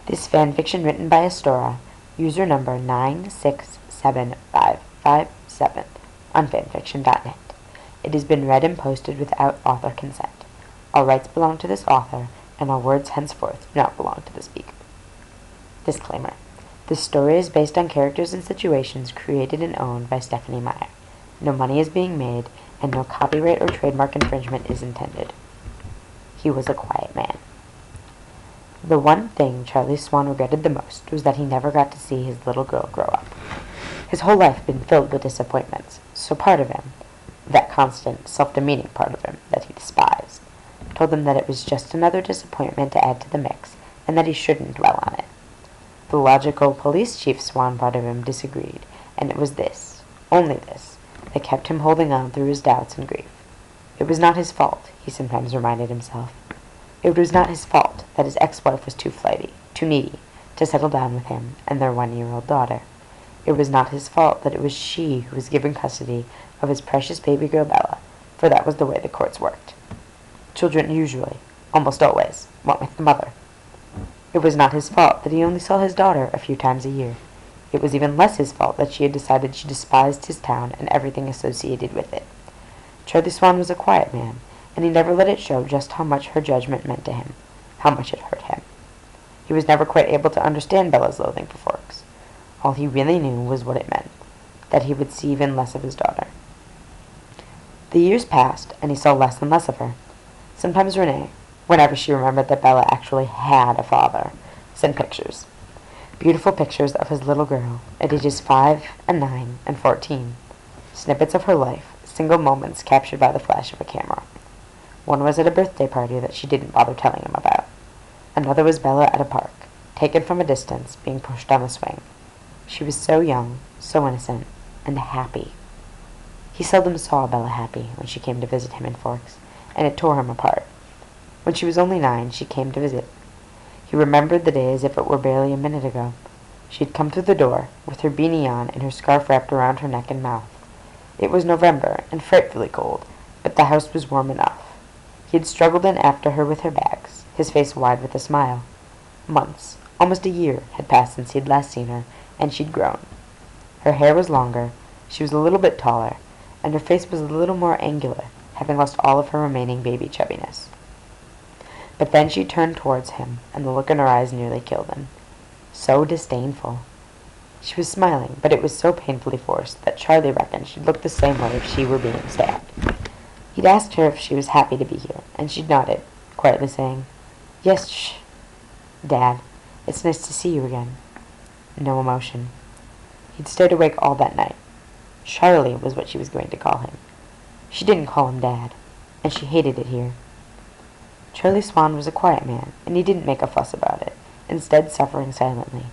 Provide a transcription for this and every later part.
This fanfiction written by Astora, user number 9675557 on fanfiction.net. It has been read and posted without author consent. All rights belong to this author, and all words henceforth do not belong to the speaker. Disclaimer. This story is based on characters and situations created and owned by Stephanie Meyer. No money is being made, and no copyright or trademark infringement is intended. He was a quiet man. The one thing Charlie Swan regretted the most was that he never got to see his little girl grow up. His whole life had been filled with disappointments, so part of him, that constant, self-demeaning part of him that he despised, told him that it was just another disappointment to add to the mix, and that he shouldn't dwell on it. The logical police chief Swan part of him disagreed, and it was this, only this, that kept him holding on through his doubts and grief. It was not his fault, he sometimes reminded himself. It was not his fault that his ex-wife was too flighty, too needy, to settle down with him and their 1-year-old daughter. It was not his fault that it was she who was given custody of his precious baby girl Bella, for that was the way the courts worked. Children usually, almost always, went with the mother. It was not his fault that he only saw his daughter a few times a year. It was even less his fault that she had decided she despised his town and everything associated with it. Charlie Swan was a quiet man, and he never let it show just how much her judgment meant to him, how much it hurt him. He was never quite able to understand Bella's loathing for Forks. All he really knew was what it meant, that he would see even less of his daughter. The years passed, and he saw less and less of her. Sometimes Renee, whenever she remembered that Bella actually had a father, sent pictures. Beautiful pictures of his little girl, at ages 5 and 9 and 14. Snippets of her life, single moments captured by the flash of a camera. One was at a birthday party that she didn't bother telling him about. Another was Bella at a park, taken from a distance, being pushed on a swing. She was so young, so innocent, and happy. He seldom saw Bella happy when she came to visit him in Forks, and it tore him apart. When she was only 9, she came to visit. He remembered the day as if it were barely a minute ago. She had come through the door, with her beanie on and her scarf wrapped around her neck and mouth. It was November, and frightfully cold, but the house was warm enough. He had struggled in after her with her bags, his face wide with a smile. Months, almost a year, had passed since he had last seen her, and she'd grown. Her hair was longer, she was a little bit taller, and her face was a little more angular, having lost all of her remaining baby chubbiness. But then she turned towards him, and the look in her eyes nearly killed him. So disdainful. She was smiling, but it was so painfully forced that Charlie reckoned she'd look the same way if she were being stabbed. He'd asked her if she was happy to be here, and she'd nodded, quietly saying, "Yes, Dad. It's nice to see you again." No emotion. He'd stayed awake all that night. Charlie was what she was going to call him. She didn't call him Dad, and she hated it here. Charlie Swan was a quiet man, and he didn't make a fuss about it, instead suffering silently.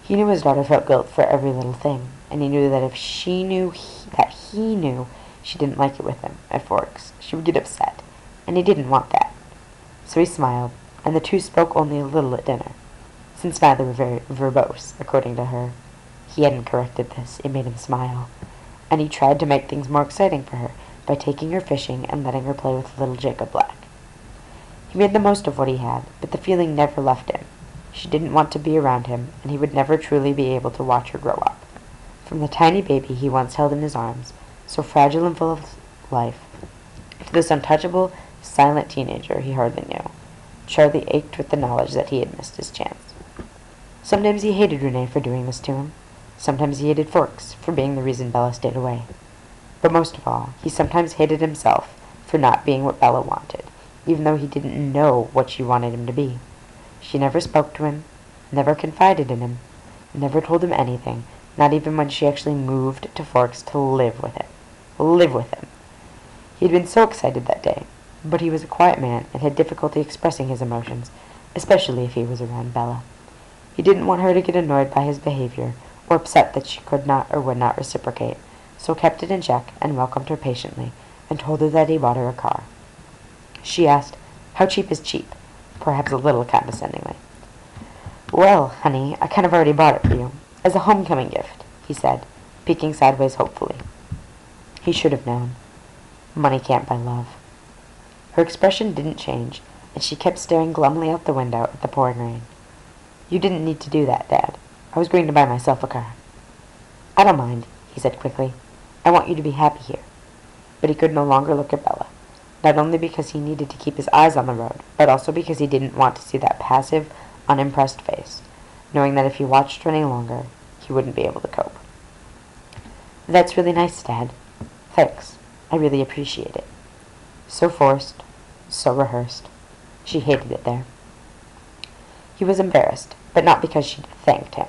He knew his daughter felt guilt for every little thing, and he knew that if she knew that he knew she didn't like it with him at Forks, she would get upset, and he didn't want that. So he smiled, and the two spoke only a little at dinner, since neither were very verbose, according to her. He hadn't corrected this, it made him smile, and he tried to make things more exciting for her by taking her fishing and letting her play with little Jacob Black. He made the most of what he had, but the feeling never left him. She didn't want to be around him, and he would never truly be able to watch her grow up. From the tiny baby he once held in his arms, so fragile and full of life, to this untouchable, silent teenager he hardly knew, Charlie ached with the knowledge that he had missed his chance. Sometimes he hated Renee for doing this to him. Sometimes he hated Forks for being the reason Bella stayed away. But most of all, he sometimes hated himself for not being what Bella wanted, even though he didn't know what she wanted him to be. She never spoke to him, never confided in him, never told him anything, not even when she actually moved to Forks to live with him. Live with him. He had been so excited that day, but he was a quiet man and had difficulty expressing his emotions, especially if he was around Bella. He didn't want her to get annoyed by his behavior, or upset that she could not or would not reciprocate, so kept it in check and welcomed her patiently, and told her that he bought her a car. She asked, "How cheap is cheap?" perhaps a little condescendingly. "Well, honey, I kind of already bought it for you, as a homecoming gift," he said, peeking sideways hopefully. He should have known. Money can't buy love. Her expression didn't change, and she kept staring glumly out the window at the pouring rain. You didn't need to do that, Dad. I was going to buy myself a car. I don't mind, he said quickly. I want you to be happy here. But he could no longer look at Bella, not only because he needed to keep his eyes on the road, but also because he didn't want to see that passive, unimpressed face, knowing that if he watched her any longer, he wouldn't be able to cope. That's really nice, Dad. Thanks. I really appreciate it. So forced, so rehearsed. She hated it there. He was embarrassed, but not because she thanked him.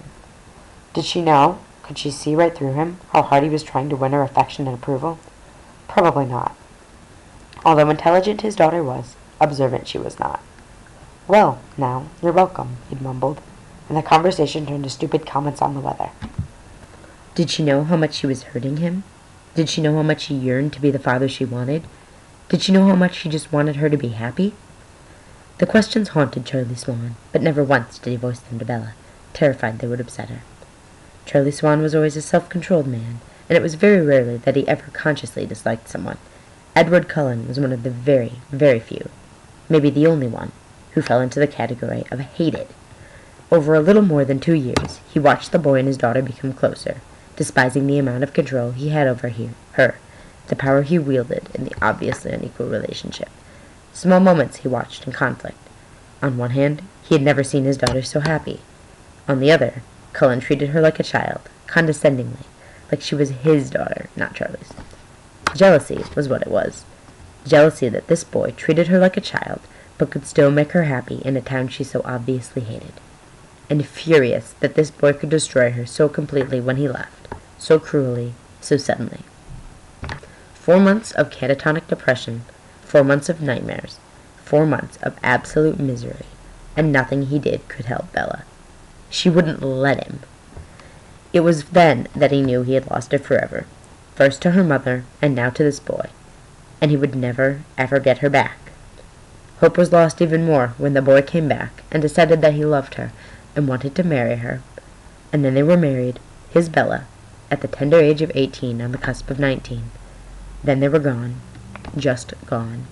Did she know? Could she see right through him, how hard he was trying to win her affection and approval? Probably not. Although intelligent his daughter was, observant she was not. Well, now, you're welcome, he'd mumbled, and the conversation turned to stupid comments on the weather. Did she know how much she was hurting him? Did she know how much he yearned to be the father she wanted? Did she know how much he just wanted her to be happy? The questions haunted Charlie Swan, but never once did he voice them to Bella, terrified they would upset her. Charlie Swan was always a self-controlled man, and it was very rarely that he ever consciously disliked someone. Edward Cullen was one of the very, very few, maybe the only one, who fell into the category of hated. Over a little more than 2 years, he watched the boy and his daughter become closer, despising the amount of control he had over her, the power he wielded in the obviously unequal relationship. Small moments he watched in conflict. On one hand, he had never seen his daughter so happy. On the other, Cullen treated her like a child, condescendingly, like she was his daughter, not Charlie's. Jealousy was what it was. Jealousy that this boy treated her like a child, but could still make her happy in a town she so obviously hated. And furious that this boy could destroy her so completely when he left, so cruelly, so suddenly. 4 months of catatonic depression, 4 months of nightmares, 4 months of absolute misery, and nothing he did could help Bella. She wouldn't let him. It was then that he knew he had lost her forever, first to her mother, and now to this boy, and he would never, ever get her back. Hope was lost even more when the boy came back and decided that he loved her and wanted to marry her, and then they were married, his Bella, at the tender age of 18 on the cusp of 19. Then they were gone, just gone.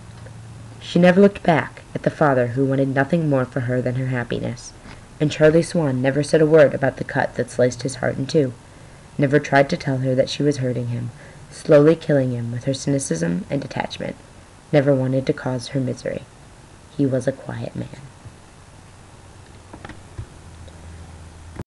She never looked back at the father who wanted nothing more for her than her happiness, and Charlie Swan never said a word about the cut that sliced his heart in two, never tried to tell her that she was hurting him, slowly killing him with her cynicism and detachment, never wanted to cause her misery. He was a quiet man.